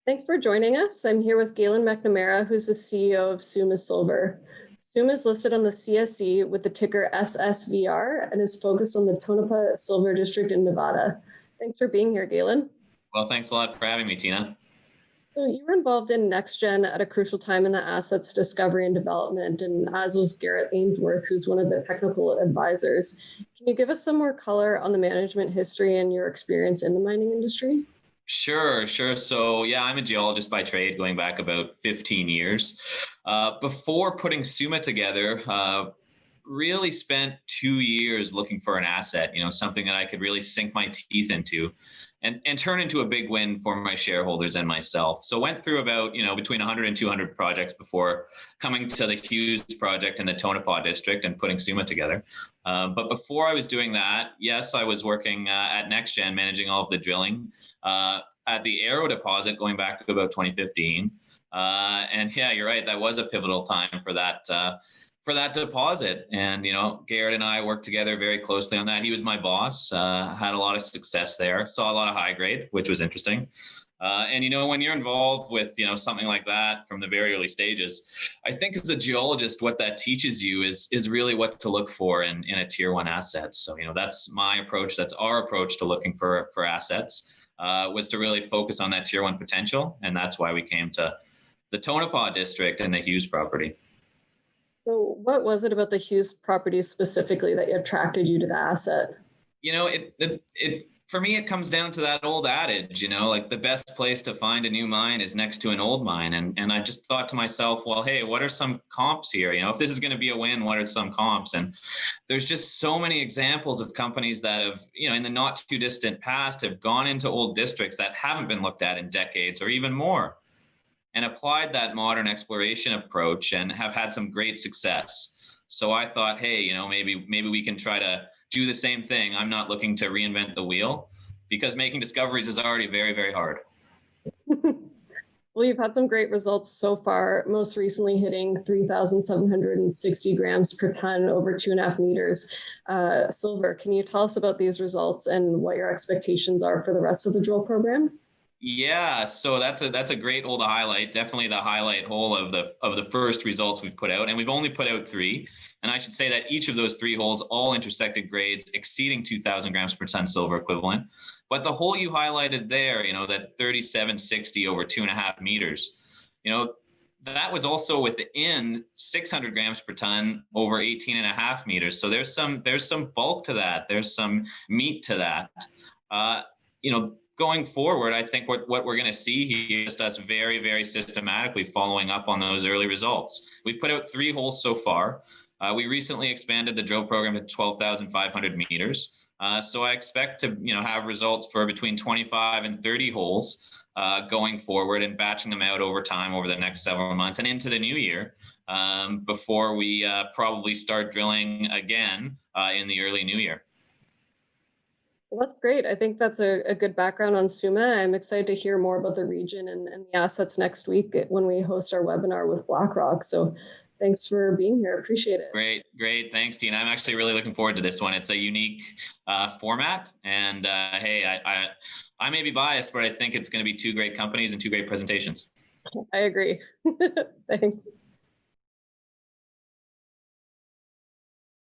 Thanks for joining us. I'm here with Galen McNamara, who's the CEO of Summa Silver. Summa is listed on the CSE with the ticker SSVR and is focused on the Tonopah Silver District in Nevada. Thanks for being here, Galen. Well, thanks a lot for having me, Tina. So you were involved in NextGen at a crucial time in the asset's discovery and development, and as was Garrett Ainsworth, who's one of the technical advisors. Can you give us some more color on the management history and your experience in the mining industry? Sure. So yeah, I'm a geologist by trade, going back about 15 years. Before putting Summa together, really spent 2 years looking for an asset, something that I could really sink my teeth into and turn into a big win for my shareholders and myself. So went through about, between 100 and 200 projects before coming to the Hughes project in the Tonopah district and putting Summa together. But before I was doing that, yes, I was working at NextGen, managing all of the drilling at the Arrow deposit going back to about 2015. And yeah, you're right. That was a pivotal time for that deposit. And, Garrett and I worked together very closely on that. He was my boss, had a lot of success there, saw a lot of high grade, which was interesting. And, when you're involved with, something like that from the very early stages, I think as a geologist, what that teaches you is really what to look for in a tier one asset. So, that's my approach. That's our approach to looking for assets, was to really focus on that tier one potential. And that's why we came to the Tonopah district and the Hughes property. So what was it about the Hughes property specifically that attracted you to the asset? For me, it comes down to that old adage, like the best place to find a new mine is next to an old mine. And I just thought to myself, well, hey, what are some comps here? If this is going to be a win, what are some comps? And there's just so many examples of companies that have, in the not too distant past have gone into old districts that haven't been looked at in decades or even more, and applied that modern exploration approach and have had some great success. So I thought, hey, maybe we can try to do the same thing. I'm not looking to reinvent the wheel because making discoveries is already very, very hard. Well, you've had some great results so far, most recently hitting 3,760 grams per ton over 2.5 meters silver. Can you tell us about these results and what your expectations are for the rest of the drill program? Yeah, so that's a great hole to highlight. Definitely the highlight hole of the first results we've put out, and we've only put out 3. And I should say that each of those 3 holes all intersected grades exceeding 2,000 grams per ton silver equivalent. But the hole you highlighted there, that 3760 over 2.5 meters, that was also within 600 grams per ton over 18.5 meters. So there's some bulk to that. There's some meat to that. Going forward, I think what we're going to see here is us very, very systematically following up on those early results. We've put out 3 holes so far. We recently expanded the drill program to 12,500 meters. So I expect to have results for between 25 and 30 holes going forward and batching them out over time over the next several months and into the new year before we probably start drilling again in the early new year. Well, that's great. I think that's a good background on Summa. I'm excited to hear more about the region and the assets next week when we host our webinar with BlackRock. So thanks for being here. Appreciate it. Great. Thanks, Tina. I'm actually really looking forward to this one. It's a unique format. And hey, I may be biased, but I think it's going to be 2 great companies and 2 great presentations. I agree. Thanks.